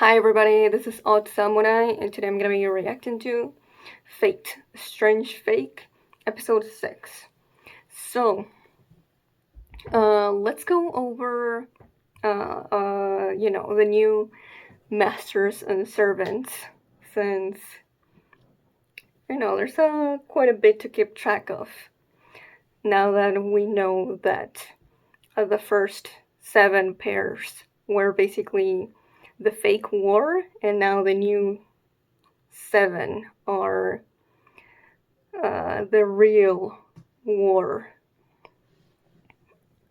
Hi everybody, this is Odd Samurai, and today I'm gonna be reacting to Fate, Strange Fate, episode 6. So, let's go over, the new masters and servants, since, there's quite a bit to keep track of, now that we know that the first 7 pairs were basically the fake war, and now the new 7 are the real war.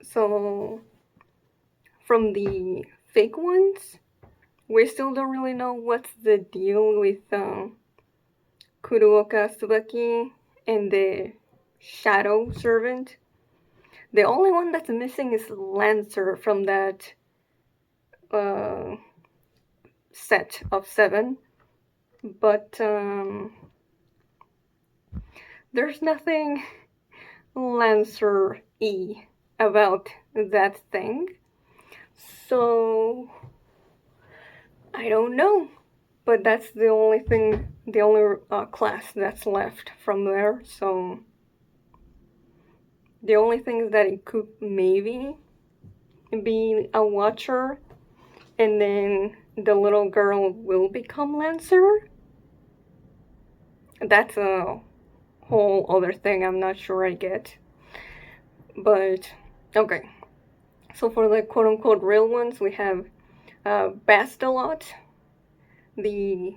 So, from the fake ones, we still don't really know what's the deal with Kuruoka Tsubaki and the Shadow Servant. The only one that's missing is Lancer from that set of 7. But there's nothing Lancer-y about that thing. So I don't know. But that's the only thing, the only class that's left from there. So the only thing is that it could maybe be a Watcher, and then the little girl will become Lancer. That's a whole other thing I'm not sure I get. But okay. So for the quote-unquote real ones, we have Bastelot, the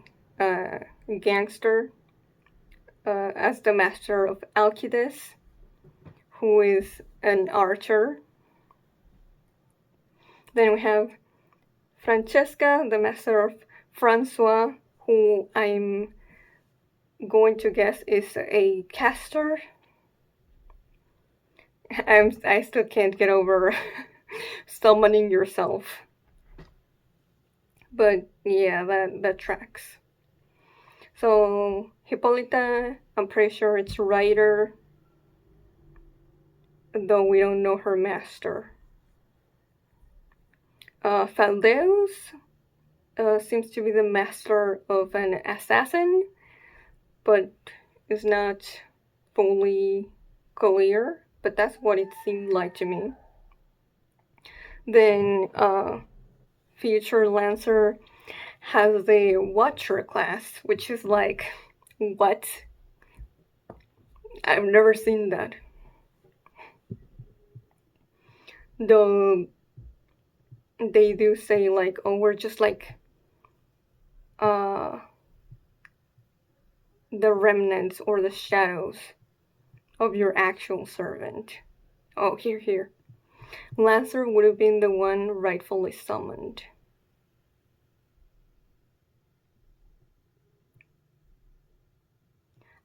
gangster, as the master of Alcides, who is an archer. Then we have Francesca, the master of Francois, who I'm going to guess is a caster. I still can't get over summoning yourself. But yeah, that tracks. So Hippolyta, I'm pretty sure it's Ryder, though we don't know her master. Faldeus seems to be the master of an assassin, but is not fully clear, but that's what it seemed like to me. Then Future Lancer has the Watcher class, which is like, what? I've never seen that. Though they do say like, oh, we're just like the remnants or the shadows of your actual servant. Oh, here. Lancer would have been the one rightfully summoned.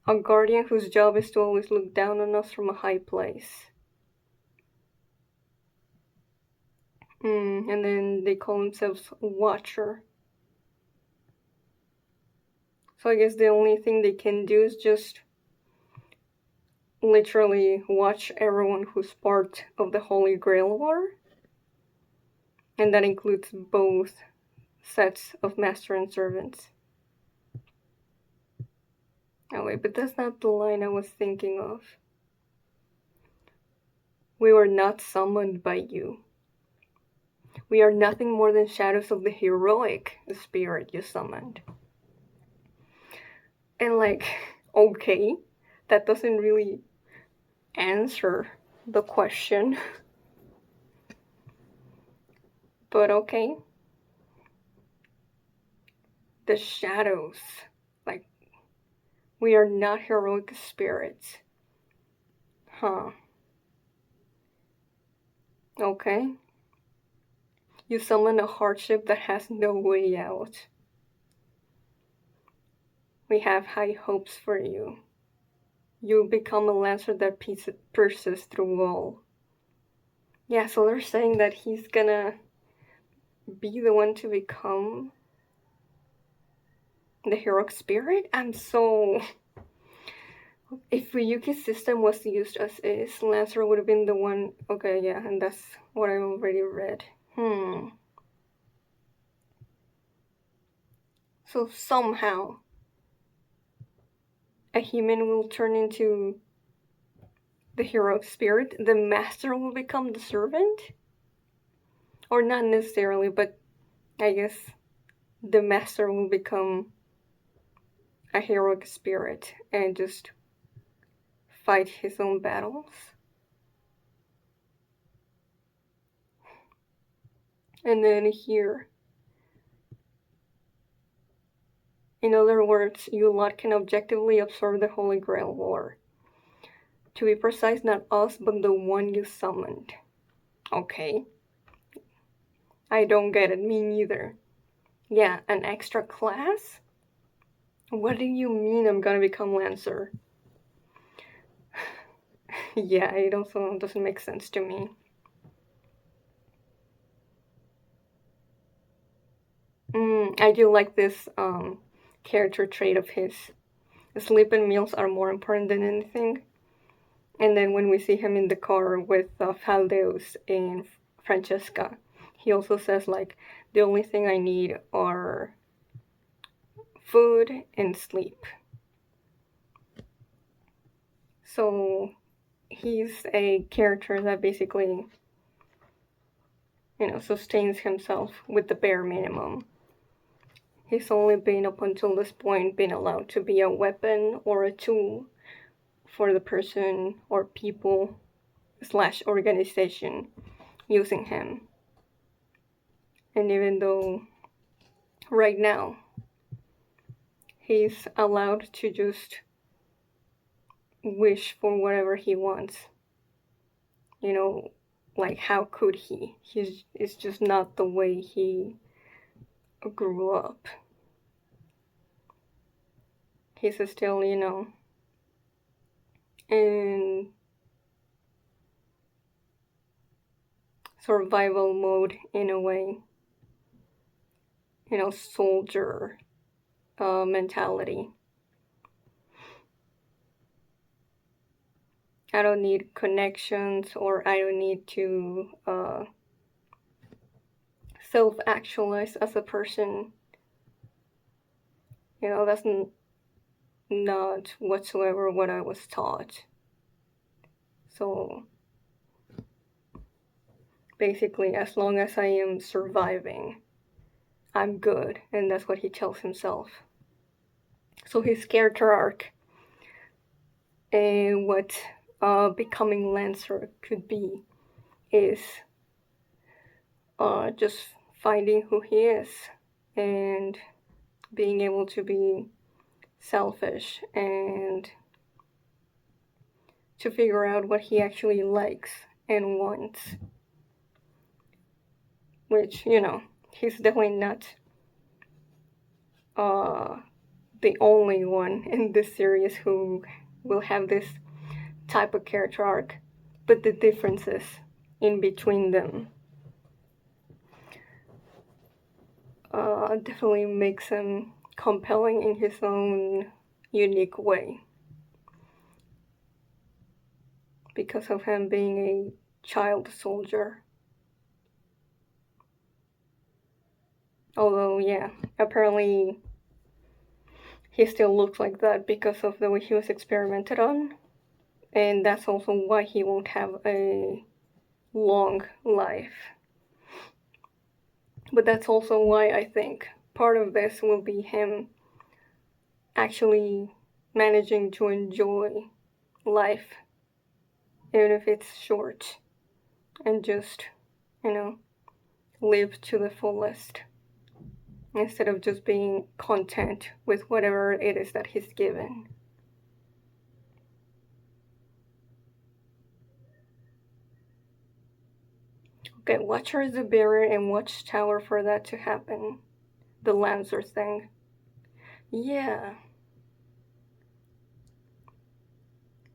A guardian whose job is to always look down on us from a high place. And then they call themselves Watcher. So I guess the only thing they can do is just literally watch everyone who's part of the Holy Grail War. And that includes both sets of master and servants. Oh wait, but that's not the line I was thinking of. We were not summoned by you. We are nothing more than shadows of the heroic spirit you summoned. And like, okay, that doesn't really answer the question. But okay. The shadows. Like, we are not heroic spirits. Huh. Okay. You summon a hardship that has no way out. We have high hopes for you. You become a lancer that pierces through all. Yeah, so they're saying that he's gonna be the one to become the heroic spirit? I'm so... If Ryuki's system was used as is, Lancer would have been the one... Okay, yeah, and that's what I already read. So somehow a human will turn into the heroic spirit, the master will become the servant? Or not necessarily, but I guess the master will become a heroic spirit and just fight his own battles. And then here, in other words, you lot can objectively observe the Holy Grail War. To be precise, not us, but the one you summoned. Okay. I don't get it, me neither. Yeah, an extra class? What do you mean I'm gonna become Lancer? Yeah, it also doesn't make sense to me. I do like this character trait of his. Sleep and meals are more important than anything. And then when we see him in the car with Faldeus and Francesca, he also says, like, the only thing I need are food and sleep. So he's a character that basically, sustains himself with the bare minimum. He's only been, up until this point, been allowed to be a weapon or a tool for the person or people / organization using him. And even though right now he's allowed to just wish for whatever he wants, like, how could he? It's just not the way he grew up. He's still, in survival mode in a way, soldier mentality. I don't need connections, or I don't need to self-actualize as a person. That's not whatsoever what I was taught. So basically, as long as I am surviving, I'm good, and that's what he tells himself. So his character arc and what becoming Lancer could be is just finding who he is and being able to be selfish and to figure out what he actually likes and wants. Which, he's definitely not the only one in this series who will have this type of character arc, but the differences in between them definitely makes him compelling in his own unique way, because of him being a child soldier. Although, yeah, apparently he still looks like that because of the way he was experimented on, and that's also why he won't have a long life. But that's also why I think part of this will be him actually managing to enjoy life, even if it's short, and just, live to the fullest, instead of just being content with whatever it is that he's given. Okay, Watcher is the barrier and Watchtower for that to happen. The Lancer thing. Yeah.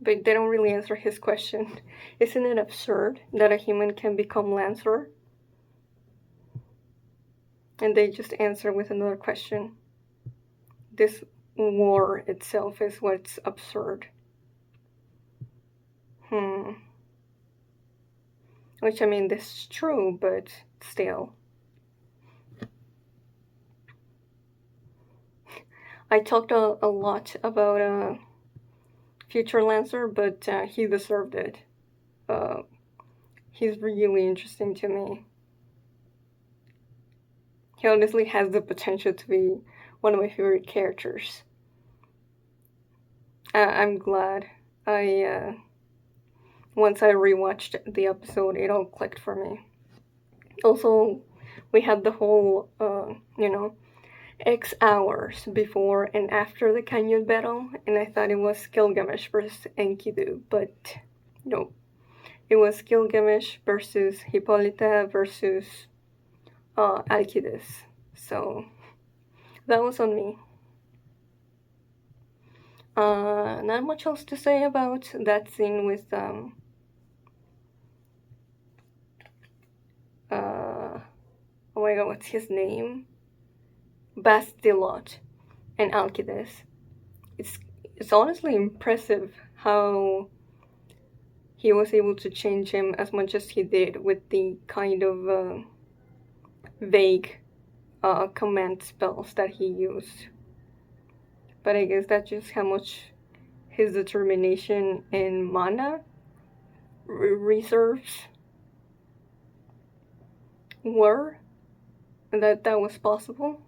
But they don't really answer his question. Isn't it absurd that a human can become Lancer? And they just answer with another question. This war itself is what's absurd. Which, I mean, this is true, but still. I talked a lot about Future Lancer, but he deserved it. He's really interesting to me. He honestly has the potential to be one of my favorite characters. I'm glad once I rewatched the episode, it all clicked for me. Also, we had the whole, X hours before and after the Canyon battle, and I thought it was Gilgamesh versus Enkidu, but no. It was Gilgamesh versus Hippolyta versus Alcides. So that was on me. Not much else to say about that scene with oh my god, what's his name? Bastilot and Alcides. It's honestly impressive how he was able to change him as much as he did with the kind of vague command spells that he used. But I guess that's just how much his determination and mana reserves were, that was possible.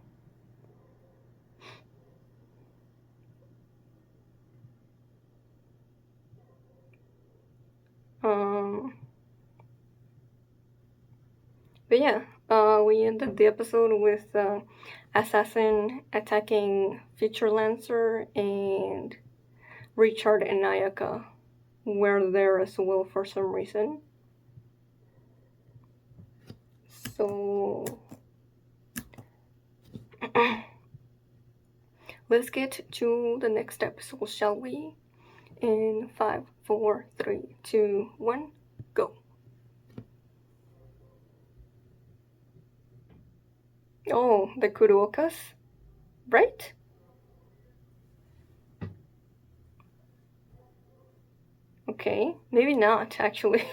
But yeah, we ended the episode with Assassin attacking Future Lancer, and Richard and Ayaka were there as well for some reason. So let's get to the next episode, shall we? In 5, 4, 3, 2, 1, go. Oh, the Kuruokas, right? Okay, maybe not, actually.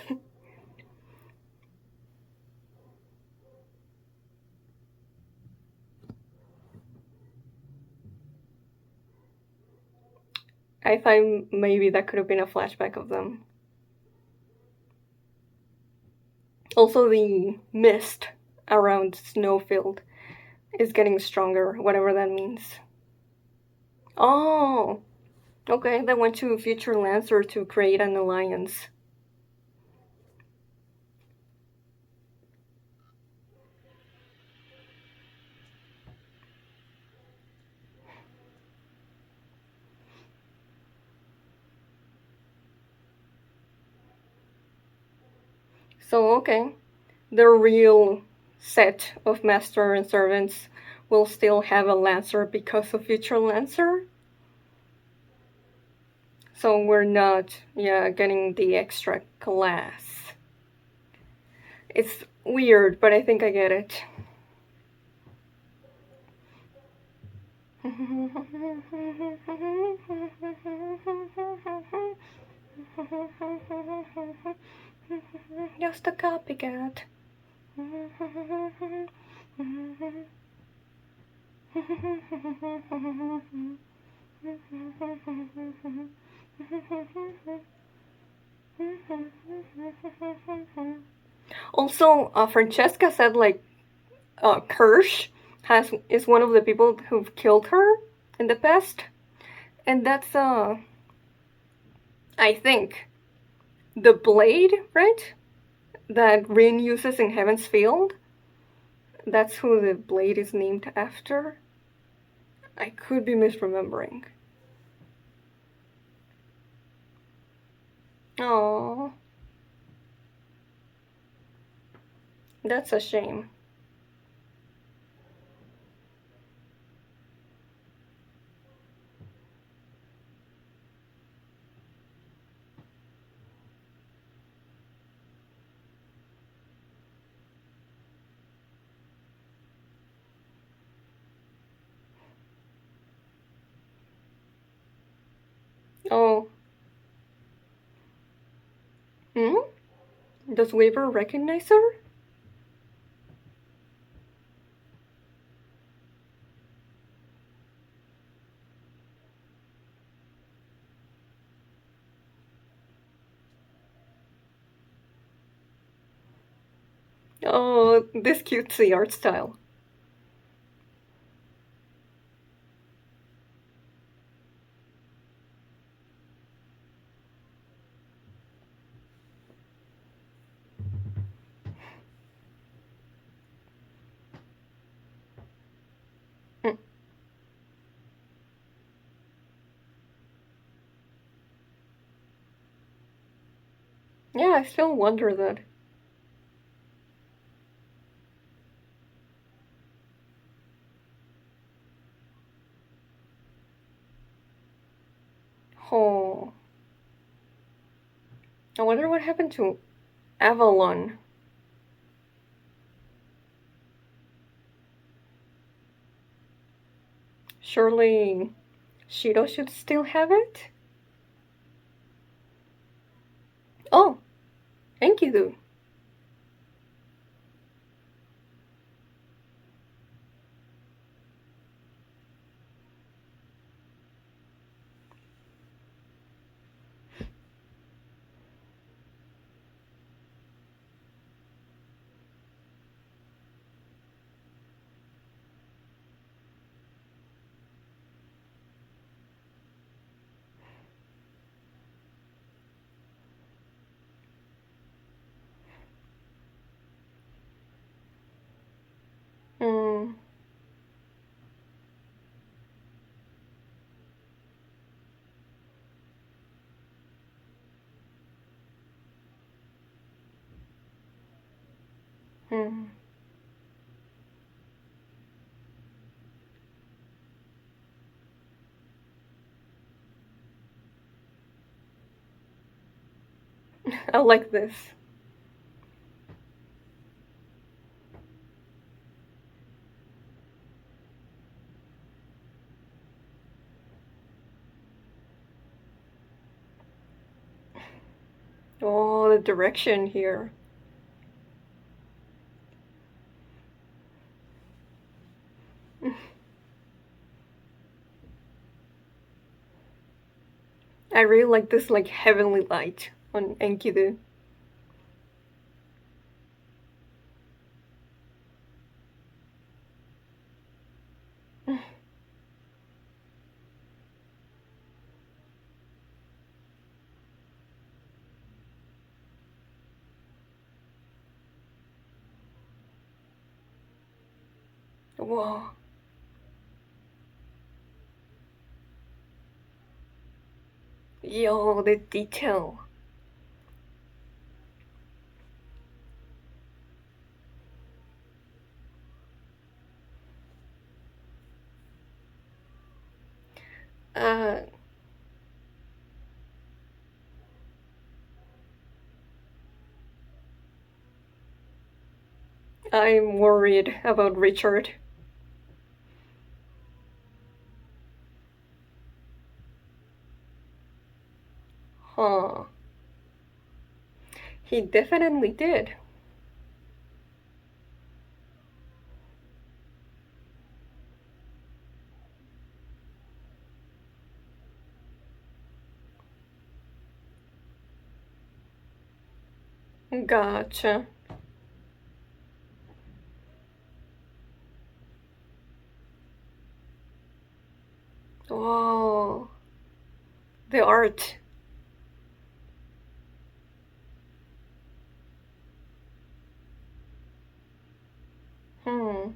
I thought maybe that could have been a flashback of them. Also, the mist around Snowfield is getting stronger, whatever that means. Oh, okay, they went to Future Lancer to create an alliance. So, okay, the real set of master and servants will still have a Lancer because of Future Lancer. So we're not, getting the extra class. It's weird, but I think I get it. Just a copycat. Also, Francesca said like Kirsch is one of the people who've killed her in the past, and that's I think the blade, right? That Rin uses in Heaven's Field. That's who the blade is named after. I could be misremembering. Oh, that's a shame. Oh. Hmm? Does Weaver recognize her? Oh, this cutesy art style. Hmm. Yeah, I still wonder that. Oh, I wonder what happened to Avalon. Surely Shiro should still have it? Oh, Enkidu. Hmm. Hmm. I like this. Oh, the direction here. I really like this like heavenly light on Enkidu. Whoa. Yo, the detail. Uh, I'm worried about Richard. Huh. He definitely did. Gotcha. Whoa. The art. Hmm.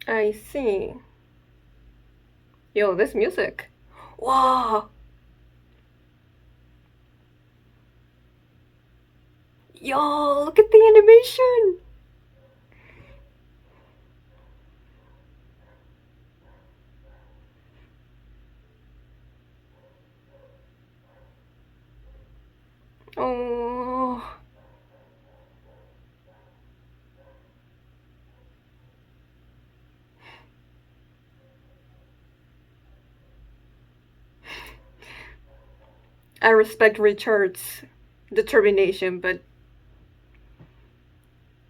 I see. Yo, this music. Wow. Yo, look at the animation. Oh. I respect Richard's determination, but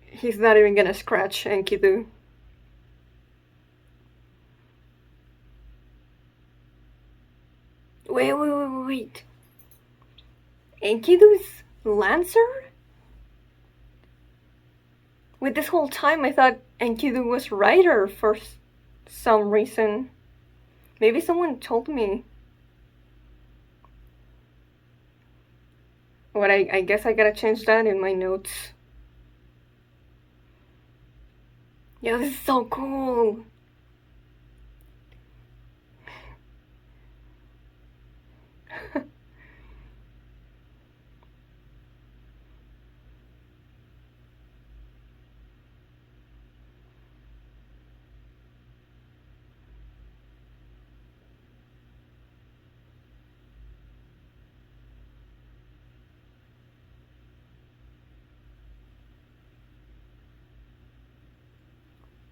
he's not even gonna scratch Enkidu. Wait. Enkidu's Lancer? With this whole time, I thought Enkidu was Rider for some reason. Maybe someone told me. But I guess I gotta change that in my notes. Yeah, this is so cool.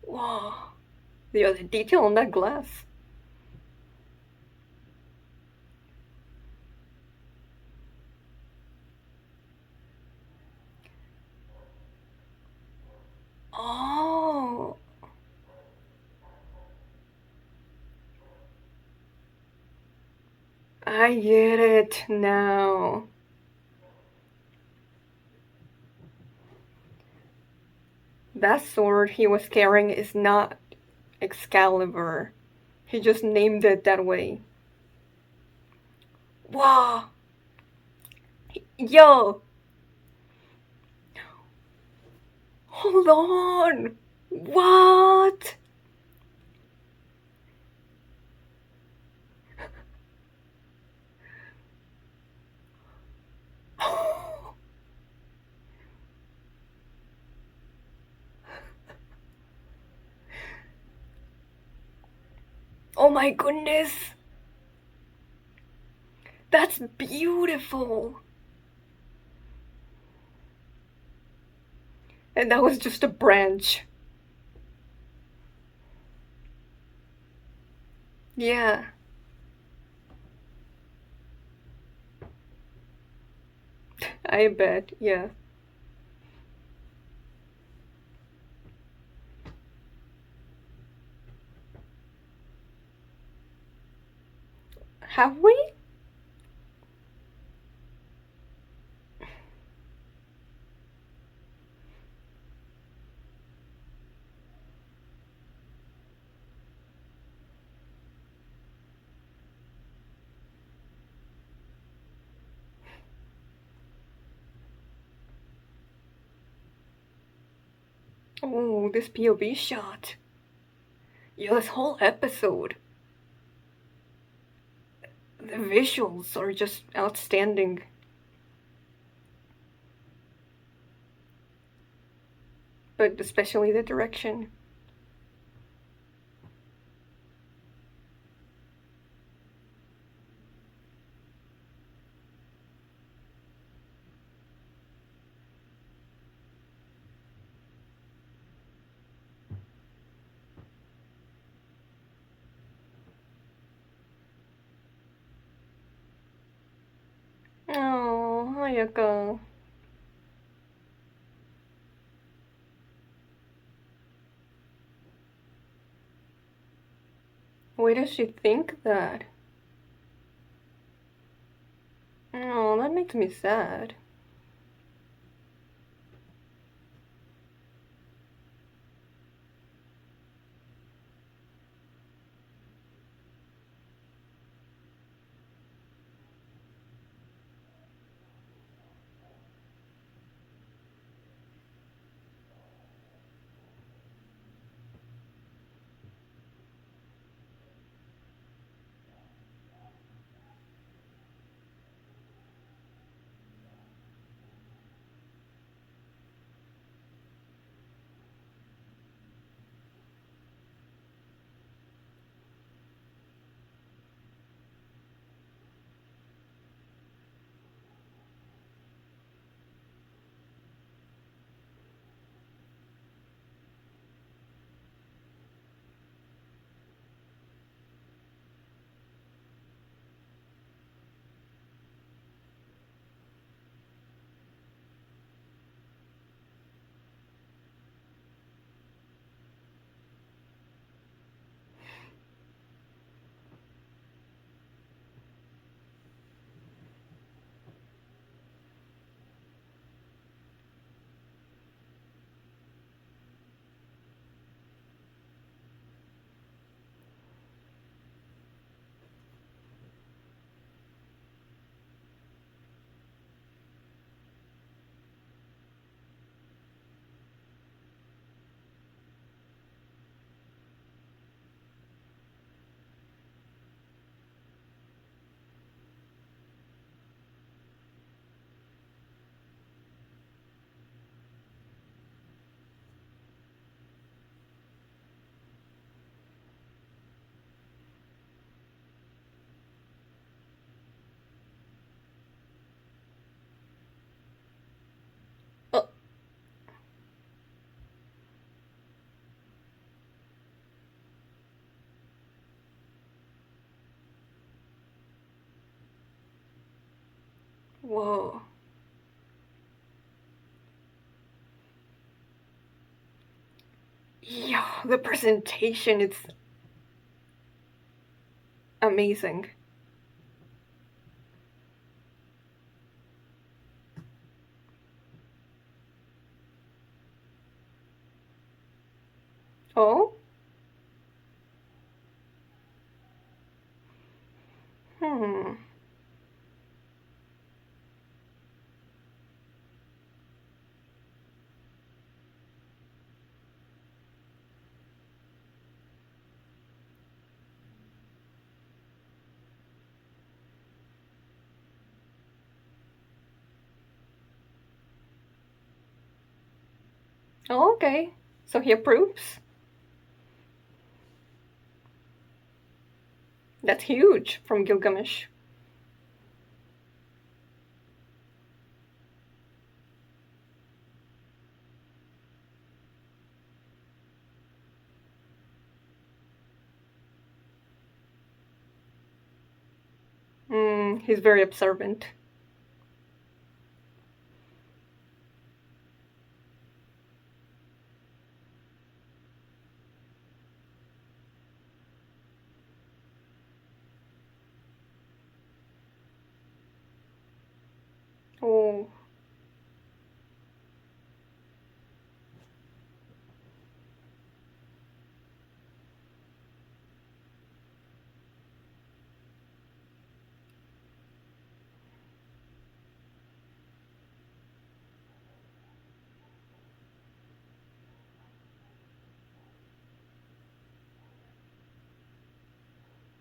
Wow. Yeah, the detail on that glass. Oh. I get it now. That sword he was carrying is not Excalibur. He just named it that way. Wow. Yo. Hold on. What? Oh my goodness. That's beautiful. And that was just a branch. Yeah. I bet, yeah. Have we? Oh, this POV shot. Yeah, this whole episode. The visuals are just outstanding. But especially the direction. Oh, Hayaka. Why does she think that? Oh, that makes me sad. Whoa. Yeah, the presentation is amazing. Oh? Hmm. Oh, okay. So he approves? That's huge from Gilgamesh. He's very observant. Oh.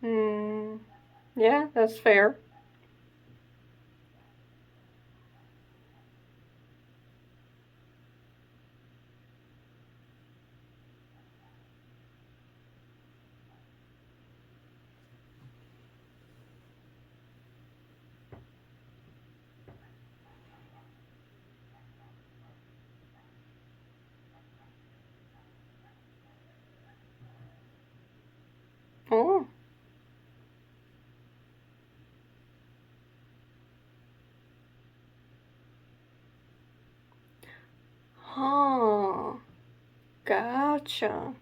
Hmm. Yeah, that's fair. Oh. Huh. Gotcha.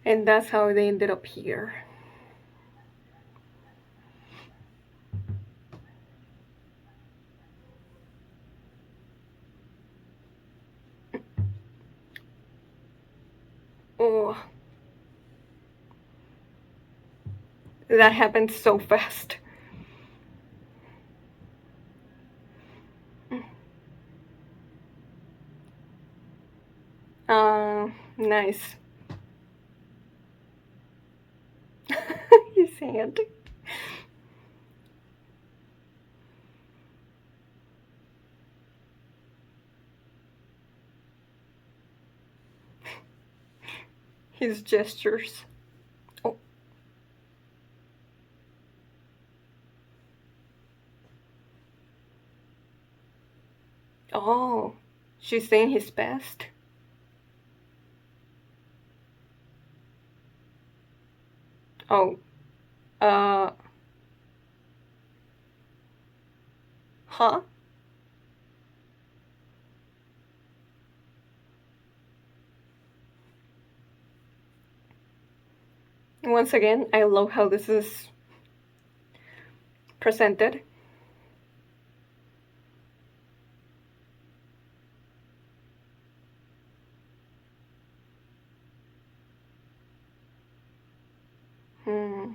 And that's how they ended up here. Oh, that happened so fast. Nice. His hand. His gestures. Oh. Oh. She's saying his best. Oh. Uh. Huh? Once again, I love how this is presented. Hmm.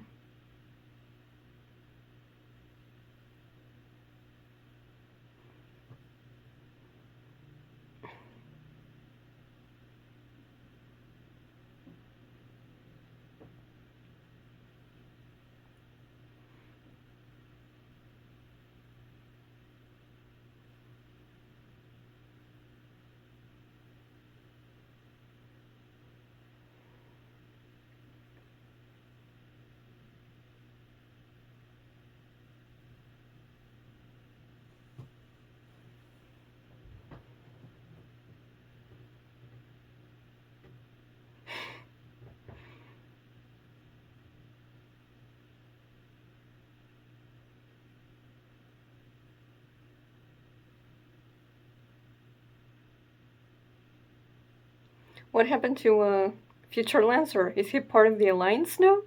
What happened to Future Lancer? Is he part of the Alliance now?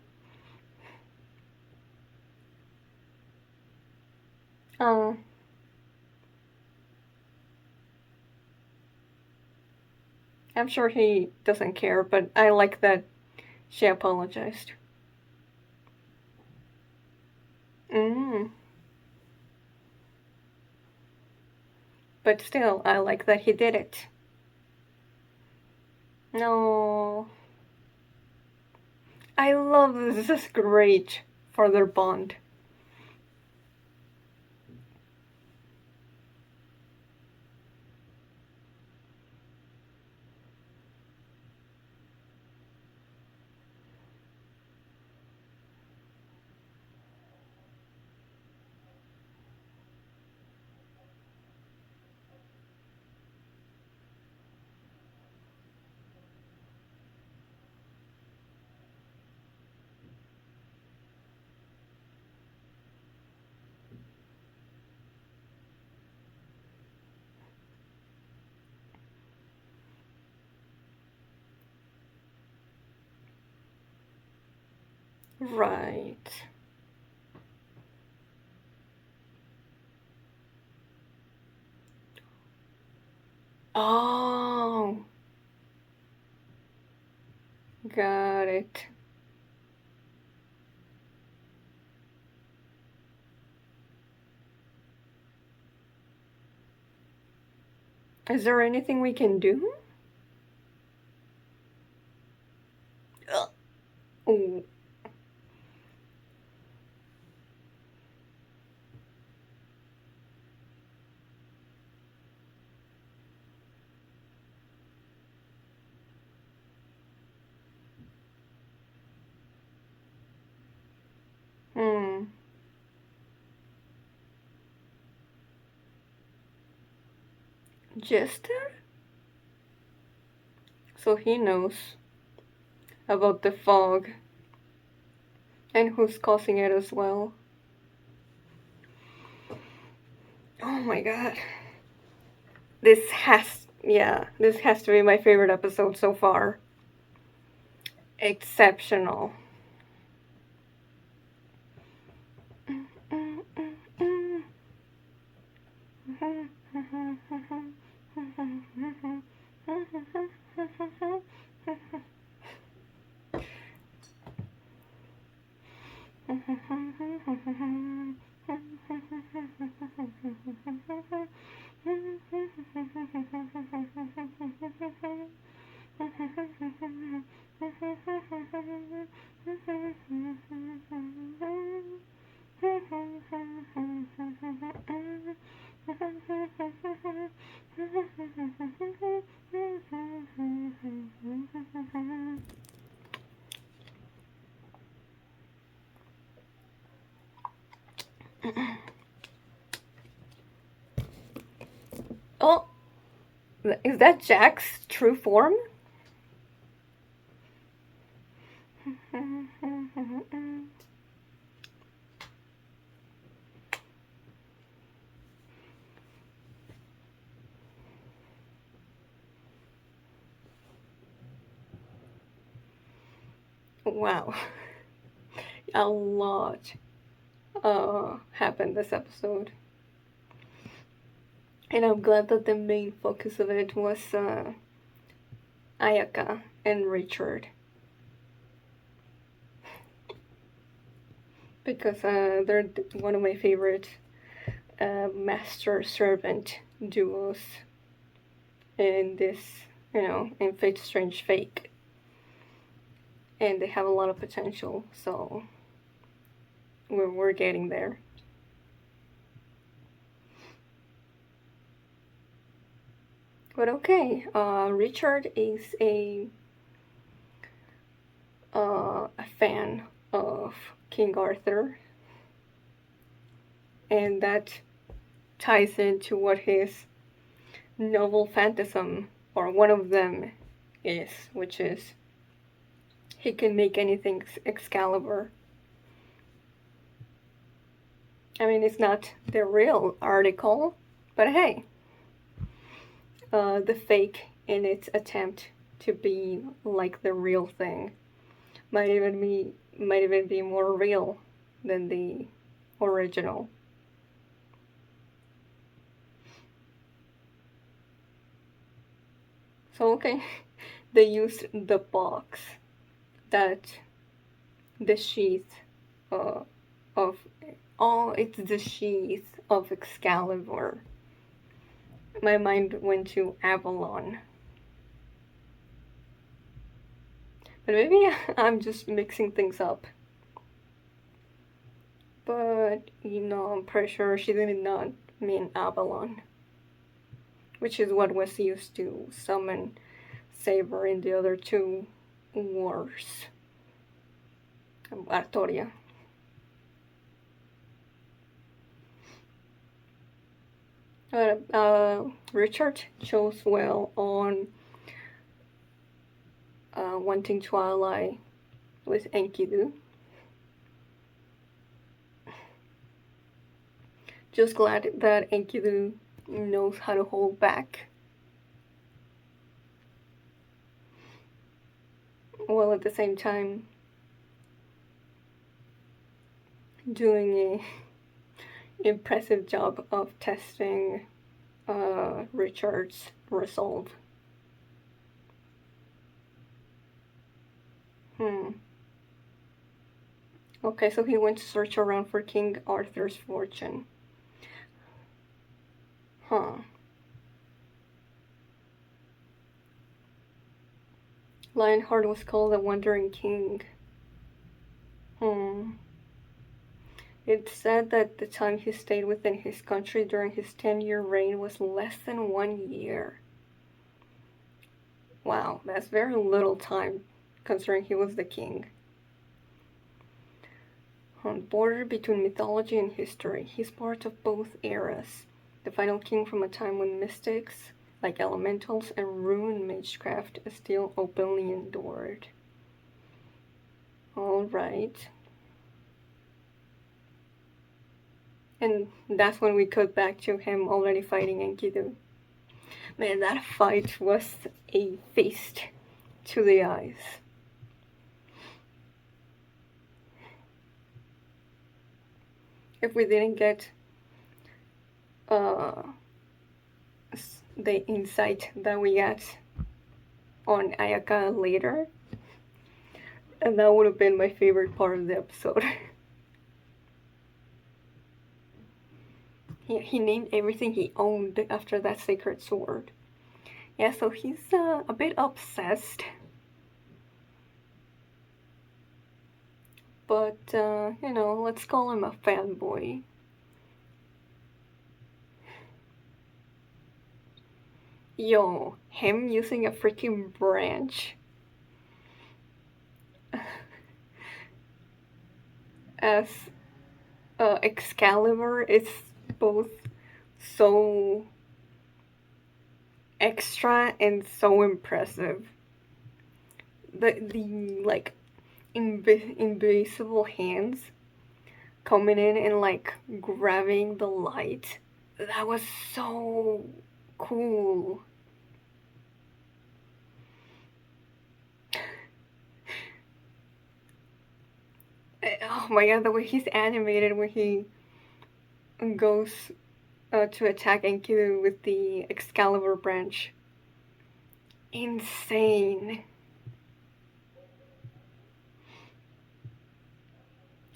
Oh. I'm sure he doesn't care, but I like that she apologized. Mm. But still, I like that he did it. No. I love this. This is great for their bond. Right. Oh. Got it. Is there anything we can do? Oh. Hmm. Jester? So he knows about the fog and who's causing it as well. Oh my god. This has to be my favorite episode so far. Exceptional. Oh, is that Jack's true form? Wow. A lot happened this episode. And I'm glad that the main focus of it was Ayaka and Richard. Because they're one of my favorite master-servant duos in this, in Fate Strange Fake. And they have a lot of potential, so we're getting there. But okay, Richard is a fan of King Arthur, and that ties into what his novel phantasm, or one of them, is, which is he can make anything Excalibur. I mean, it's not the real article, but hey, the fake in its attempt to be like the real thing. Might even be more real than the original. So okay, they used the box that the sheath uh, of it's the sheath of Excalibur. My mind went to Avalon. But maybe I'm just mixing things up. But, I'm pretty sure she did not mean Avalon, which is what was used to summon Saber in the other two wars. Artoria. Richard chose well on wanting to ally with Enkidu. Just glad that Enkidu knows how to hold back. While at the same time doing a impressive job of testing Richard's resolve. Okay, so he went to search around for King Arthur's fortune. Lionheart was called the Wandering King. It's said that the time he stayed within his country during his 10-year reign was less than 1 year. Wow, that's very little time, considering he was the king. On the border between mythology and history, he's part of both eras. The final king from a time when mystics, like elementals and rune magecraft, is still openly endured. Alright. And that's when we cut back to him already fighting Enkidu. Man, that fight was a feast to the eyes. If we didn't get the insight that we got on Ayaka later, and that would have been my favorite part of the episode. He named everything he owned after that sacred sword. Yeah, so he's a bit obsessed. But, let's call him a fanboy. Yo, him using a freaking branch as Excalibur is both so extra and so impressive. The like invisible hands coming in and like grabbing the light, that was so cool. Oh my god, the way he's animated when he goes to attack Enkidu with the Excalibur branch. Insane.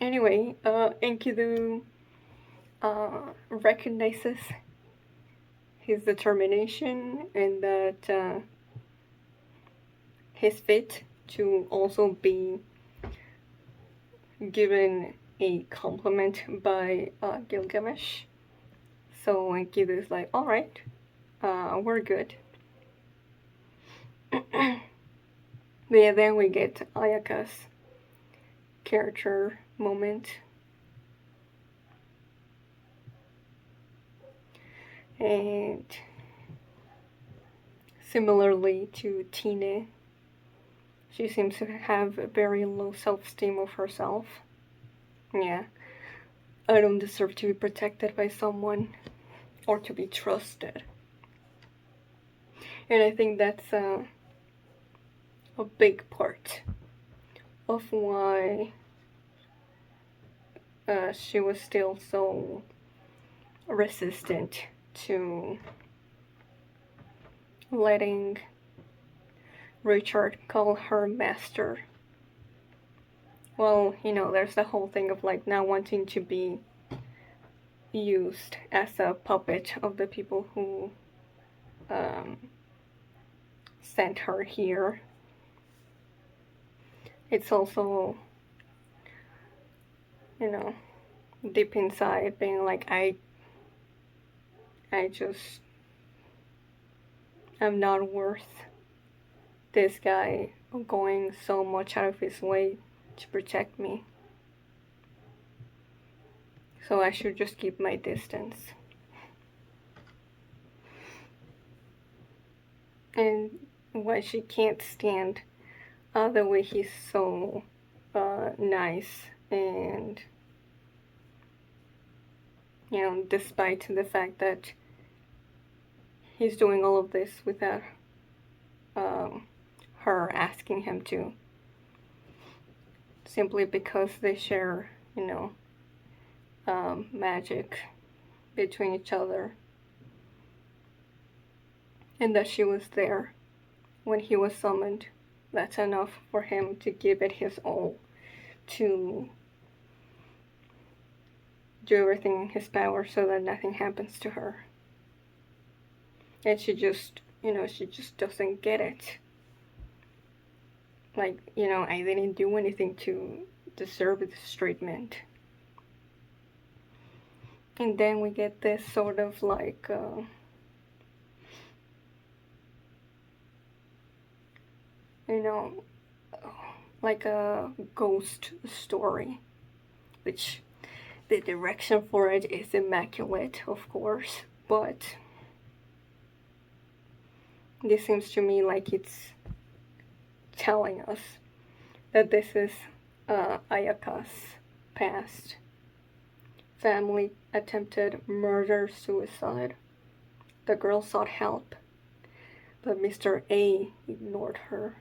Anyway, Enkidu recognizes his determination and that he's fit to also be given a compliment by Gilgamesh. So Enkidu's like, alright, we're good. But yeah, then we get Ayaka's character moment. And similarly to Tine, she seems to have a very low self-esteem of herself. Yeah, I don't deserve to be protected by someone or to be trusted. And I think that's a big part of why she was still so resistant to letting Richard call her master. Well, there's the whole thing of like not wanting to be used as a puppet of the people who um, sent her here. It's also, deep inside being like, I just am not worth this guy going so much out of his way to protect me. So I should just keep my distance. And why she can't stand the way he's so nice, and despite the fact that he's doing all of this without her asking him to, simply because they share magic between each other, and that she was there when he was summoned. That's enough for him to give it his all, to do everything in his power so that nothing happens to her. And she just doesn't get it. Like, I didn't do anything to deserve this treatment. And then we get this sort of like like a ghost story, which the direction for it is immaculate, of course, but this seems to me like it's telling us that this is Ayaka's past. Family attempted murder, suicide. The girl sought help, but Mr. A ignored her,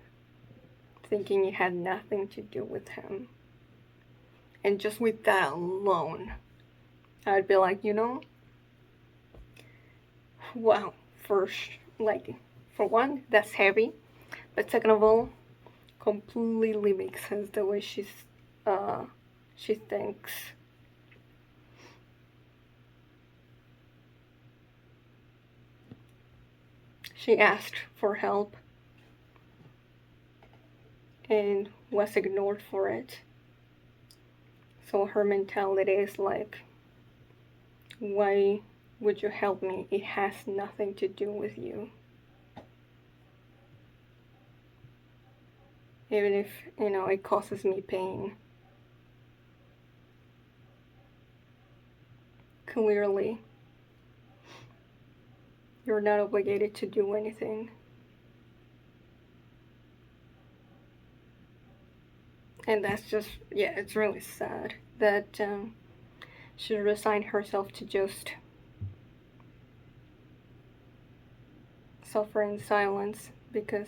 thinking it had nothing to do with him. And just with that alone, I'd be like, wow, for one, that's heavy, but second of all, completely makes sense the way she thinks. She asked for help and was ignored for it. So her mentality is like, why would you help me? It has nothing to do with you. Even if, it causes me pain. Clearly, you're not obligated to do anything. And that's just, it's really sad that she resigned herself to just suffer in silence, because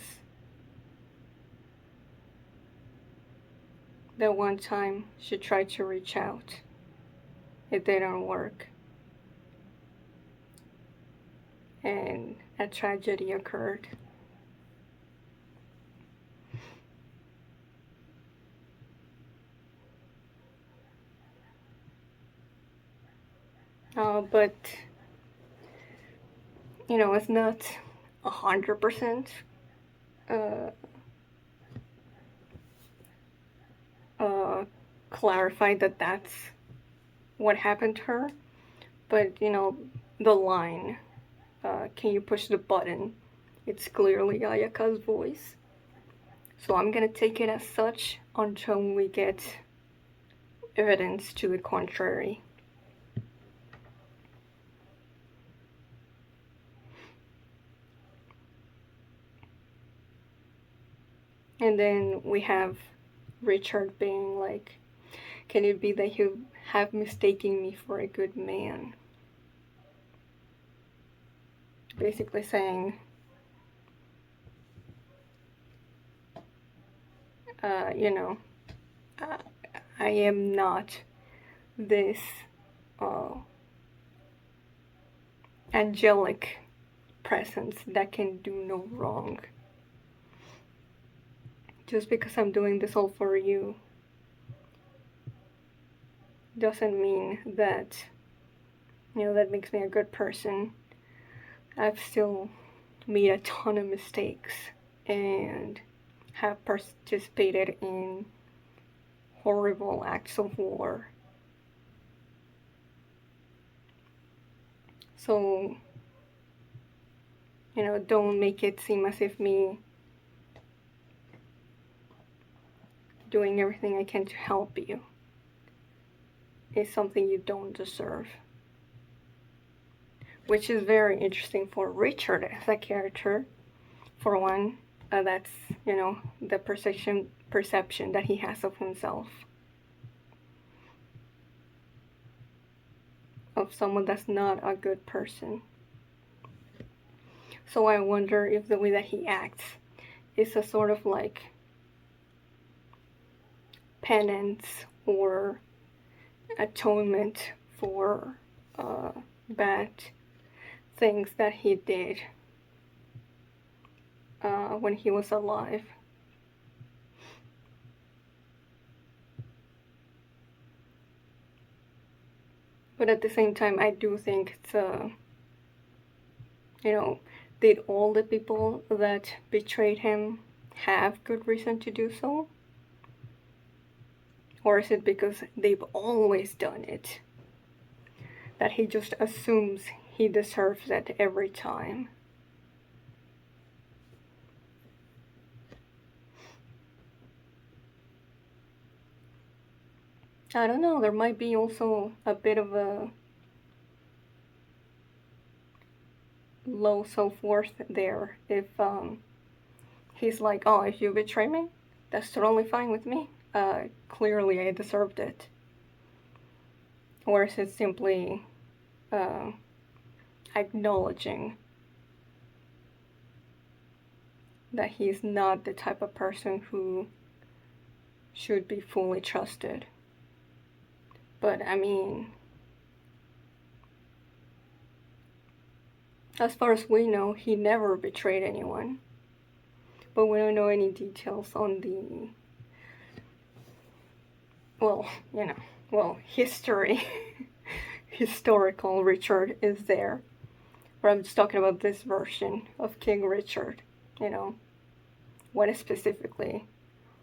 the one time she tried to reach out, it didn't work. And a tragedy occurred. But it's not 100% clarified that that's what happened to her. But the line, can you push the button? It's clearly Ayaka's voice. So I'm gonna take it as such until we get evidence to the contrary. And then we have Richard being like, can it be that you have mistaken me for a good man? Basically saying, you know, uh, I am not this uh, angelic presence that can do no wrong. Just because I'm doing this all for you doesn't mean that, that makes me a good person. I've still made a ton of mistakes and have participated in horrible acts of war. So, don't make it seem as if me doing everything I can to help you is something you don't deserve. Which is very interesting for Richard as a character. For one, that's, the perception that he has of himself. Of someone that's not a good person. So I wonder if the way that he acts is a sort of like penance or atonement for bad things that he did when he was alive. But at the same time, I do think it's, did all the people that betrayed him have good reason to do so? Or is it because they've always done it that he just assumes he deserves it every time? I don't know, there might be also a bit of a low self-worth there if he's like, oh, if you betray me, that's totally fine with me. Clearly I deserved it. Or is it simply acknowledging that he's not the type of person who should be fully trusted? But I mean, as far as we know, he never betrayed anyone. But we don't know any details on the, history. Historical Richard is there. But I'm just talking about this version of King Richard, what specifically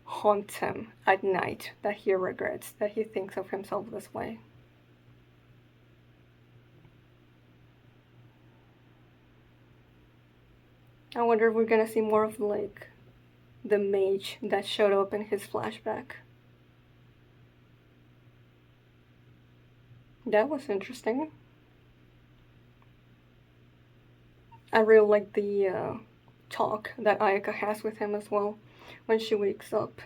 haunts him at night that he regrets, that he thinks of himself this way. I wonder if we're gonna see more of like the mage that showed up in his flashback. That was interesting. I really like the talk that Ayaka has with him as well when she wakes up.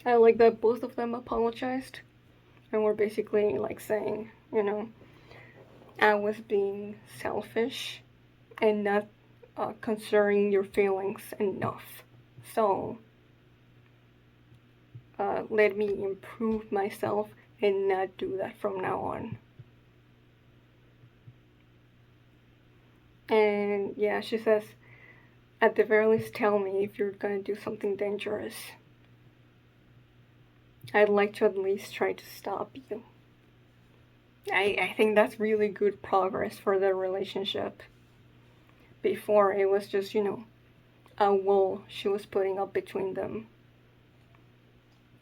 I like that both of them apologized and were basically like saying, I was being selfish and not considering your feelings enough. So let me improve myself and not do that from now on. And yeah, she says, at the very least, tell me if you're gonna do something dangerous. I'd like to at least try to stop you. I think that's really good progress for their relationship. Before, it was just, a wall she was putting up between them.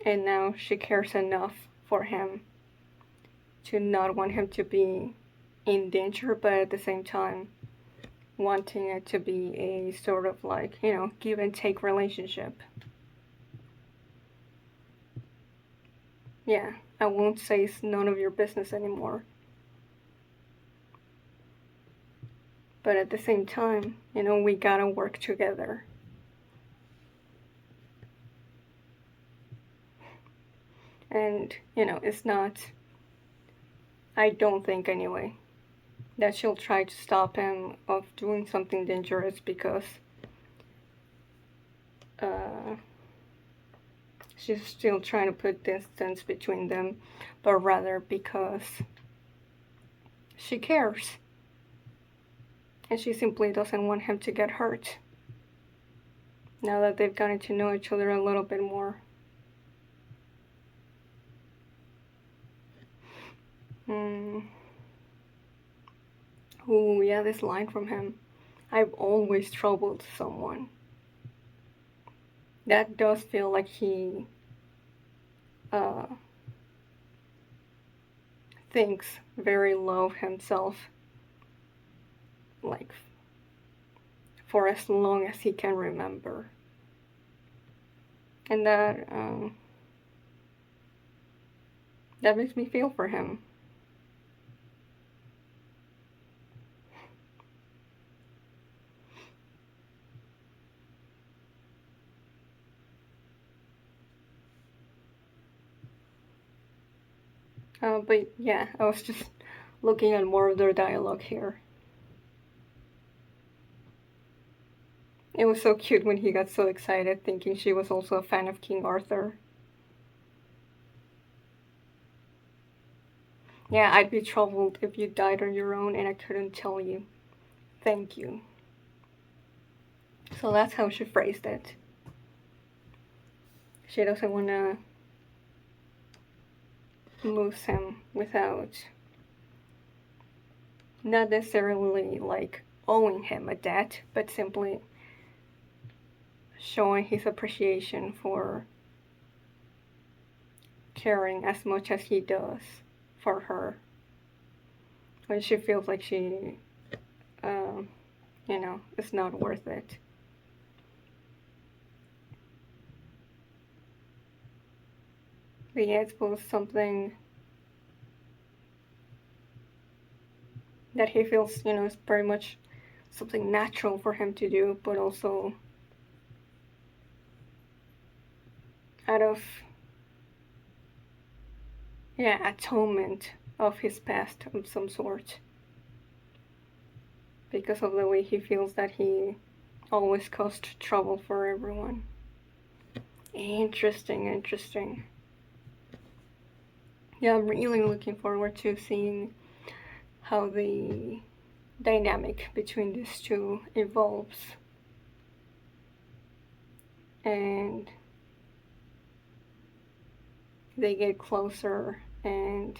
And now she cares enough for him to not want him to be in danger, but at the same time wanting it to be a sort of like, give and take relationship. Yeah, I won't say it's none of your business anymore. But at the same time, we gotta work together. And, it's not, I don't think anyway, that she'll try to stop him of doing something dangerous because she's still trying to put distance between them, but rather because she cares. And she simply doesn't want him to get hurt. Now that they've gotten to know each other a little bit more. Oh, yeah, this line from him. I've always troubled someone. That does feel like he thinks very low of himself. Like, for as long as he can remember. And that makes me feel for him. But yeah, I was just looking at more of their dialogue here. It was so cute when he got so excited thinking she was also a fan of King Arthur. Yeah, I'd be troubled if you died on your own and I couldn't tell you. Thank you. So that's how she phrased it. She doesn't want to lose him without not necessarily like owing him a debt, but simply showing his appreciation for caring as much as he does for her when she feels like she, it's not worth it. But yeah, it's both something that he feels, is very much something natural for him to do, but also out of, atonement of his past of some sort. Because of the way he feels that he always caused trouble for everyone. Interesting. Yeah, I'm really looking forward to seeing how the dynamic between these two evolves. And they get closer and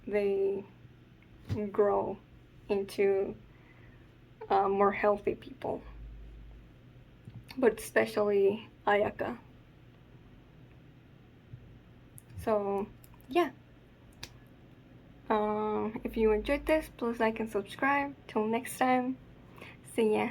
they grow into more healthy people. But especially Ayaka. So, yeah. If you enjoyed this, please like and subscribe. Till next time, see ya.